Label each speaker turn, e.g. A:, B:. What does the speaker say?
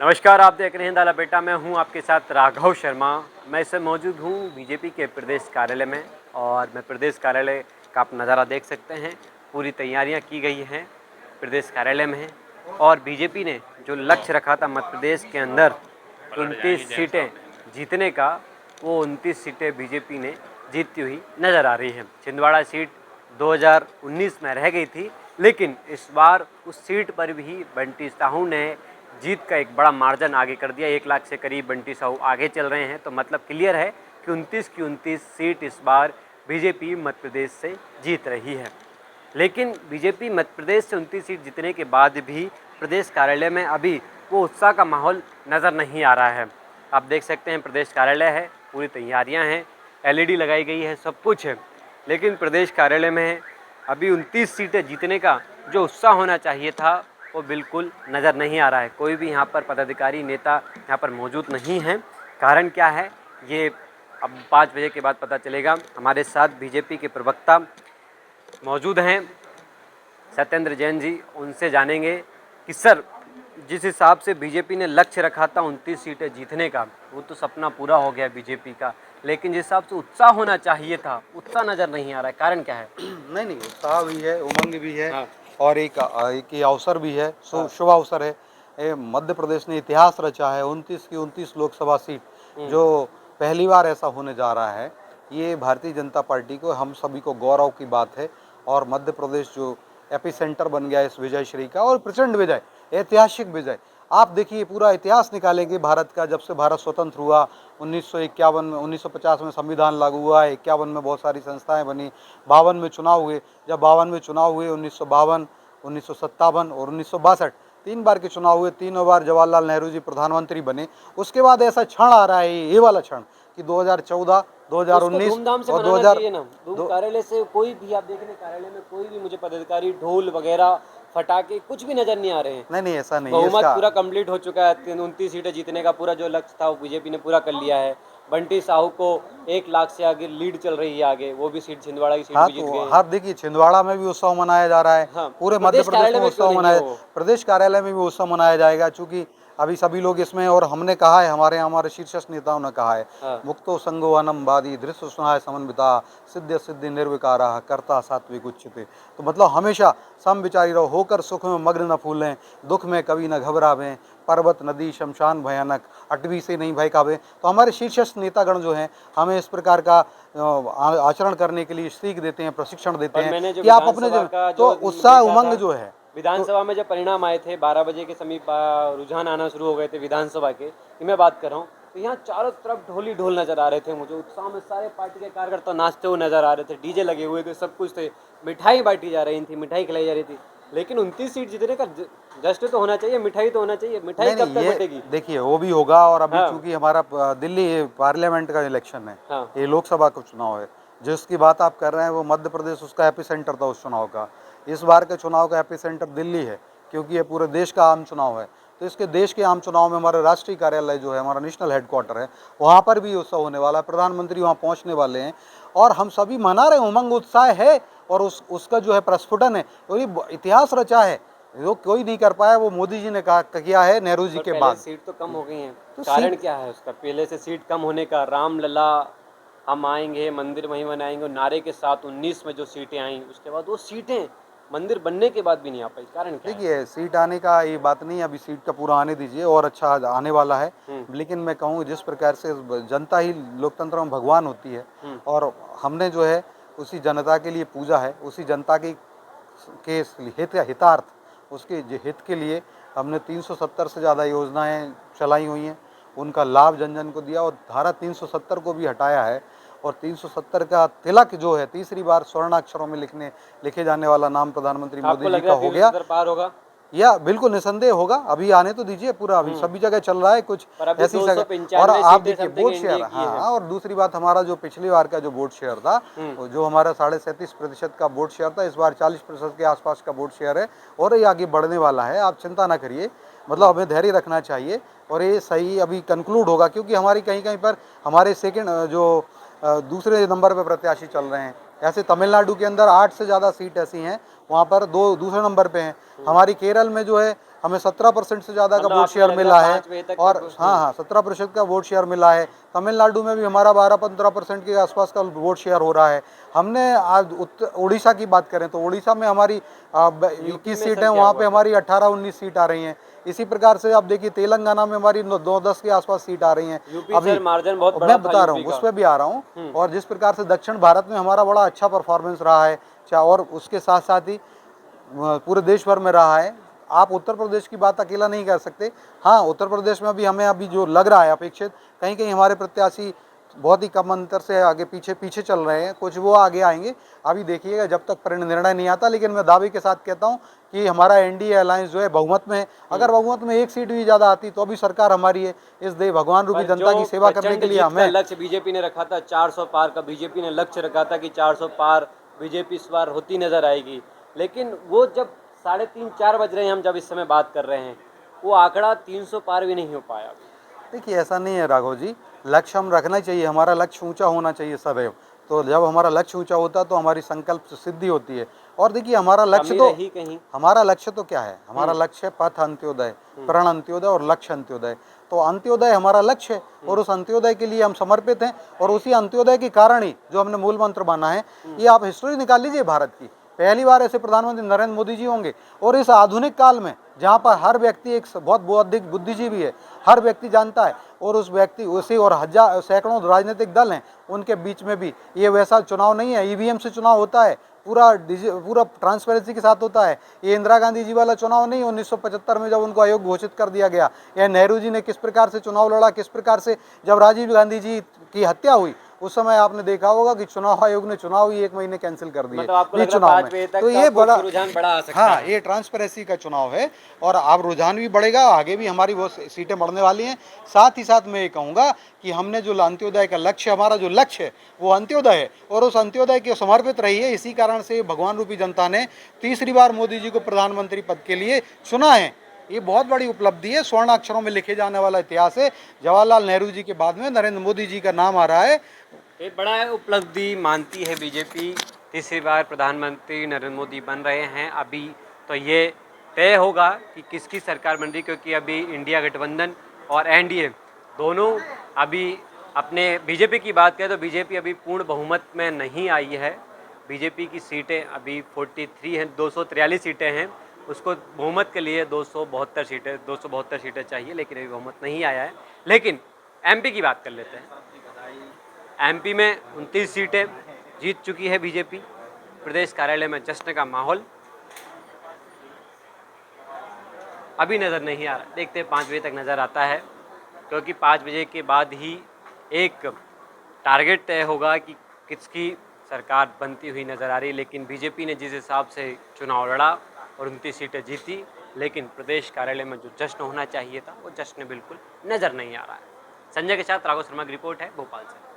A: नमस्कार, आप देख रहे हैं दाला बेटा। मैं हूं आपके साथ राघव शर्मा। मैं इस समय मौजूद हूं बीजेपी के प्रदेश कार्यालय में और मैं प्रदेश कार्यालय का आप नज़ारा देख सकते हैं। पूरी तैयारियां की गई हैं प्रदेश कार्यालय में और बीजेपी ने जो लक्ष्य रखा था मध्य प्रदेश के अंदर 29 सीटें जीतने का, वो 29 सीटें बीजेपी ने जीतती हुई नज़र आ रही है। छिंदवाड़ा सीट 2019 में रह गई थी, लेकिन इस बार उस सीट पर भी बंटी साहू ने जीत का एक बड़ा मार्जिन आगे कर दिया। 1 लाख से करीब बंटी साहू आगे चल रहे हैं। तो मतलब क्लियर है कि 29 की 29 सीट इस बार बीजेपी मध्य प्रदेश से जीत रही है। लेकिन बीजेपी मध्य प्रदेश से 29 सीट जीतने के बाद भी प्रदेश कार्यालय में अभी वो उत्साह का माहौल नज़र नहीं आ रहा है। आप देख सकते हैं प्रदेश कार्यालय है, पूरी तैयारियां हैं, एलईडी लगाई गई है, सब कुछ है, लेकिन प्रदेश कार्यालय में अभी 29 सीटें जीतने का जो उत्साह होना चाहिए था वो बिल्कुल नज़र नहीं आ रहा है। कोई भी यहाँ पर पदाधिकारी नेता यहाँ पर मौजूद नहीं है। कारण क्या है ये अब 5 बजे के बाद पता चलेगा। हमारे साथ बीजेपी के प्रवक्ता मौजूद हैं सत्येंद्र जैन जी, उनसे जानेंगे कि सर, जिस हिसाब से बीजेपी ने लक्ष्य रखा था 29 सीटें जीतने का, वो तो सपना पूरा हो गया बीजेपी का, लेकिन जिस हिसाब से उत्साह होना चाहिए था उत्साह नज़र नहीं आ रहा है। कारण क्या है?
B: नहीं, उत्साह भी है, उमंग भी है।
A: हाँ।
B: और एक ये अवसर भी है,
A: हाँ।
B: शुभ अवसर है। मध्य प्रदेश ने इतिहास रचा है। 29 की 29 लोकसभा सीट जो पहली बार ऐसा होने जा रहा है, ये भारतीय जनता पार्टी को, हम सभी को गौरव की बात है। और मध्य प्रदेश जो एपिसेंटर बन गया इस विजय श्री का, और प्रचंड विजय, ऐतिहासिक विजय। आप देखिए पूरा इतिहास निकालेंगे भारत का, जब से भारत स्वतंत्र हुआ 1951 में, 1950 में संविधान लागू हुआ, 51 में बहुत सारी संस्थाएं बनी, 52 में चुनाव हुए। जब 52 में चुनाव हुए, 1952, 1957 और 1962 3 बार के चुनाव हुए। तीनों बार जवाहरलाल नेहरू जी प्रधानमंत्री बने। उसके बाद ऐसा क्षण आ रहा है, ये वाला क्षण, कि 2014,
A: उसको
B: 2019
A: धूमधाम से
B: और
A: मनाना
B: 2000
A: चाहिए ना। कार्यालय से कोई भी आप देख रहे कार्यालय में कोई भी मुझे पदाधिकारी ढोल वगैरह फटाके कुछ भी नजर नहीं आ रहे हैं।
B: नहीं, ऐसा नहीं है
A: बहुमत
B: इसका।
A: पूरा कंप्लीट हो चुका है। 29 सीटें जीतने का पूरा जो लक्ष्य था वो बीजेपी ने पूरा कर लिया है। बंटी साहू को 1 लाख से आगे लीड चल रही है आगे, वो भी सीट छिंदवाड़ा की सीट
B: हाँ,
A: भी जीत
B: तो
A: गए हैं।
B: हर देखिए छिंदवाड़ा में भी उत्सव मनाया जा रहा है।
A: हाँ,
B: पूरे
A: तो
B: मध्य
A: प्रदेश
B: प्रदेश
A: कार्यालय
B: में
A: में क्यों
B: उत्सव
A: नहीं है
B: मनाया,
A: वो?
B: प्रदेश कार्यालय में भी उत्सव मनाया जाएगा। चूंकि अभी सभी लोग इसमें, और हमने कहा है, हमारे शीर्षस्थ नेताओं ने कहा है,
A: हाँ।
B: मुक्तो संगो अनम बादी दृश्य सुनाय समन्विता सिद्ध सिद्धि निर्विकारा कर्ता सात्विक उच्चते। तो मतलब हमेशा समविचारी रहो, होकर सुख में मग्न न फूलें, दुख में कभी न घबरावें, पर्वत नदी शमशान भयानक अटवी से नहीं भय कावे। तो हमारे शीर्षस्थ नेतागण जो हैं, हमें इस प्रकार का आचरण करने के लिए सीख देते हैं, प्रशिक्षण देते
A: पर
B: हैं
A: मैंने जो
B: कि आप अपने
A: विधानसभा का
B: तो
A: जो
B: उत्साह
A: देखा
B: उमंग
A: था,
B: जो है। तो
A: विधानसभा में जब परिणाम आए थे 12 बजे के समीप रुझान आना शुरू हो गए थे विधानसभा के, कि मैं बात कर रहा हूँ, तो यहाँ चारों तरफ ढोल ही ढोल नजर आ रहे थे मुझे। उत्साह में सारे पार्टी के कार्यकर्ता नाचते हुए नजर आ रहे थे, डीजे लगे हुए थे, सब कुछ थे, मिठाई बांटी जा रही थी, मिठाई खिलाई जा रही थी। लेकिन 29 सीट जीतने का जश्न तो होना चाहिए, मिठाई तो होना चाहिए। मिठाई
B: नहीं,
A: कब तक
B: ये
A: बटेगी?
B: देखिए वो भी होगा। और अभी
A: हाँ।
B: चूंकि हमारा दिल्ली पार्लियामेंट का इलेक्शन है,
A: हाँ।
B: ये लोकसभा का चुनाव है, जिसकी बात आप कर रहे हैं वो मध्य प्रदेश उसका एपिसेंटर था उस चुनाव का। इस बार के चुनाव का एपिसेंटर दिल्ली है, क्योंकि ये पूरे देश का आम चुनाव है। तो इसके देश के आम चुनाव में हमारा राष्ट्रीय कार्यालय जो है, हमारा नेशनल हेडक्वार्टर है, वहाँ पर भी उत्सव होने वाला है। प्रधानमंत्री वहाँ पहुँचने वाले हैं और हम सभी मना रहे हैं, उमंग उत्साह है। और उसका जो है प्रस्फुटन है, क्योंकि इतिहास रचा है, जो कोई नहीं कर पाया, वो मोदी जी ने कहा किया है नेहरू जी
A: पर
B: के
A: पहले
B: बाद।
A: सीट तो कम हो गई हैं।
B: तो
A: कारण
B: सीट
A: क्या है उसका पहले से सीट कम होने का? रामलला, हम आएंगे मंदिर वहीं बनाएंगे, और नारे के साथ 19 में जो सीटें आई, उसके बाद वो सीटें मंदिर बनने के बाद भी नहीं आ पाई। कारण क्या है?
B: देखिए, सीट आने का ये बात नहीं है, अभी सीट का पूरा आने दीजिए, और अच्छा आने वाला है। लेकिन मैं कहूँ जिस प्रकार से जनता ही लोकतंत्र में भगवान होती है, और हमने जो है उसी जनता के लिए पूजा है, उसी जनता की के हितार्थ, उसके हित के लिए हमने 370 से ज़्यादा योजनाएं चलाई हुई हैं, उनका लाभ जन जन को दिया, और धारा 370 को भी हटाया है। और 370 का तिलक जो है, तीसरी बार स्वर्णाक्षरों में लिखे जाने वाला नाम प्रधानमंत्री
A: आपको
B: मोदी जी
A: लग
B: का
A: रहा है
B: हो गया।
A: 370 पार होगा?
B: या बिल्कुल निसंदेह होगा, अभी आने तो दीजिए पूरा, अभी सभी जगह चल रहा है कुछ
A: पर अभी
B: ऐसी जगह। और
A: 295
B: आप
A: सीटें
B: देखिए
A: समथिंग
B: वोट
A: एनडीए
B: शेयर,
A: की है।
B: हाँ, और दूसरी बात, हमारा जो पिछली बार का जो वोट शेयर था, वो जो हमारा 37.5% का वोट शेयर था, इस बार 40% के आसपास का वोट शेयर है, और ये आगे बढ़ने वाला है। आप चिंता ना करिए, मतलब हमें धैर्य रखना चाहिए, और ये सही अभी कंक्लूड होगा, क्योंकि हमारी कहीं कहीं पर हमारे सेकेंड जो दूसरे नंबर पर प्रत्याशी चल रहे हैं। ऐसे तमिलनाडु के अंदर 8 से ज़्यादा सीट ऐसी हैं, वहाँ पर 2 दूसरे नंबर पे हैं। हमारी केरल में जो है हमें 17% से ज़्यादा का
A: मतलब
B: वोट
A: आपको
B: शेयर
A: लग
B: मिला
A: रहा है
B: है।
A: 5 बजे तक
B: और
A: तक-
B: हाँ, 17% का वोट शेयर मिला है। तमिलनाडु में भी हमारा 12-15% के आसपास का वोट शेयर हो रहा है। हमने आज उड़ीसा की बात करें तो उड़ीसा में हमारी
A: यूपी
B: 21
A: में
B: सीट
A: सर
B: है,
A: क्या
B: वहाँ
A: हुआ
B: पे
A: फिर?
B: हमारी 18-19 सीट आ रही हैं। इसी प्रकार से आप देखिए तेलंगाना में हमारी 9-10 के आसपास सीट आ रही हैं
A: यूपी
B: अभी।
A: सर मार्जिन बहुत बड़ा
B: मैं
A: था
B: बता रहा
A: यूपी
B: हूँ,
A: का।
B: उस पर भी आ रहा हूँ। और जिस प्रकार से दक्षिण भारत में हमारा बड़ा अच्छा परफॉर्मेंस रहा है, और उसके साथ साथ ही पूरे देश भर में रहा है। आप उत्तर प्रदेश की बात अकेला नहीं कर सकते। हाँ, उत्तर प्रदेश में भी हमें अभी जो लग रहा है अपेक्षित, कहीं कहीं हमारे प्रत्याशी बहुत ही कम अंतर से आगे पीछे पीछे चल रहे हैं, कुछ वो आगे आएंगे। अभी देखिएगा जब तक निर्णय नहीं आता, लेकिन मैं दावे के साथ कहता हूँ कि हमारा एनडीए अलायंस जो है बहुमत में है। अगर बहुमत में एक सीट भी ज़्यादा आती तो अभी सरकार हमारी है। इस देश भगवान रूपी
A: पर
B: जनता
A: जो
B: की सेवा करने
A: प्रचंड
B: के लिए
A: जीत का
B: हमें
A: लक्ष्य बीजेपी ने रखा था 400 पार का, बीजेपी ने लक्ष्य रखा था कि 400 पार बीजेपी इस बार होती नजर आएगी, लेकिन वो जब 3:30-4 बज रहे हैं, हम जब इस समय बात कर रहे हैं, वो आंकड़ा 300 पार भी नहीं हो पाया।
B: देखिए ऐसा नहीं है राघव जी, लक्ष्य हम रखना चाहिए, हमारा लक्ष्य ऊंचा होना चाहिए सदैव। तो जब हमारा लक्ष्य ऊंचा होता है तो हमारी संकल्प सिद्धि होती है। और देखिए हमारा लक्ष्य
A: कमी
B: तो,
A: रही कहीं।
B: हमारा लक्ष्य तो क्या है, हमारा लक्ष्य है पथ अंत्योदय, प्रण अंत्योदय और लक्ष्य अंत्योदय। तो अंत्योदय हमारा लक्ष्य है और उस अंत्योदय के लिए हम समर्पित हैं। और उसी अंत्योदय के कारण ही जो हमने मूल मंत्र माना है, ये आप हिस्ट्री निकाल लीजिए भारत की, पहली बार ऐसे प्रधानमंत्री नरेंद्र मोदी जी होंगे। और इस आधुनिक काल में जहाँ पर हर व्यक्ति एक बहुत बौद्धिक बुद्धिजीवी है, हर व्यक्ति जानता है, और उस व्यक्ति उसी और हजार सैकड़ों राजनीतिक दल हैं, उनके बीच में भी ये वैसा चुनाव नहीं है, ईवीएम से चुनाव होता है, पूरा ट्रांसपेरेंसी के साथ होता है। ये इंदिरा गांधी जी वाला चुनाव नहीं, 1975 में जब उनको आयोग घोषित कर दिया गया, या नेहरू जी ने किस प्रकार से चुनाव लड़ा, किस प्रकार से जब राजीव गांधी जी की हत्या हुई उस समय आपने देखा होगा कि चुनाव आयोग ने चुनाव ही 1 महीने कैंसिल कर दिए
A: मतलब आपको लग
B: बीच
A: रहा है
B: चुनाव
A: 5
B: में।
A: बजे
B: तो
A: तक
B: ये
A: आपको
B: बड़ा,
A: रुझान बड़ा आ सकता
B: हाँ,
A: है।
B: ये ट्रांसपेरेंसी का चुनाव है और अब रुझान भी बढ़ेगा, आगे भी हमारी वो सीटें बढ़ने वाली हैं। साथ ही साथ मैं ये कहूँगा कि हमने जो अंत्योदय का लक्ष्य, हमारा जो लक्ष्य है वो अंत्योदय है, और उस अंत्योदय के समर्पित रही है। इसी कारण से भगवान रूपी जनता ने तीसरी बार मोदी जी को प्रधानमंत्री पद के लिए चुना है। ये बहुत बड़ी उपलब्धि है, स्वर्ण अक्षरों में लिखे जाने वाला इतिहास है। जवाहरलाल नेहरू जी के बाद में नरेंद्र मोदी जी का नाम आ रहा है।
A: एक बड़ा उपलब्धि मानती है बीजेपी, तीसरी बार प्रधानमंत्री नरेंद्र मोदी बन रहे हैं। अभी तो ये तय होगा कि किसकी सरकार बन रही, क्योंकि अभी इंडिया गठबंधन और एनडीए दोनों अभी अपने, बीजेपी की बात करें तो बीजेपी अभी पूर्ण बहुमत में नहीं आई है। बीजेपी की सीटें अभी 43 हैं, 243 सीटें हैं, उसको बहुमत के लिए 272 सीटें चाहिए, लेकिन अभी बहुमत नहीं आया है। लेकिन एमपी की बात कर लेते हैं। एमपी में 29 सीटें जीत चुकी है बीजेपी। प्रदेश कार्यालय में जश्न का माहौल अभी नज़र नहीं आ रहा, देखते हैं 5 बजे तक नज़र आता है, क्योंकि 5 बजे के बाद ही एक टारगेट तय होगा कि किसकी सरकार बनती हुई नज़र आ रही। लेकिन बीजेपी ने जिस हिसाब से चुनाव लड़ा और 29 सीटें जीती, लेकिन प्रदेश कार्यालय में जो जश्न होना चाहिए था वो जश्न बिल्कुल नज़र नहीं आ रहा है। संजय के साथ राघव शर्मा की रिपोर्ट है भोपाल से।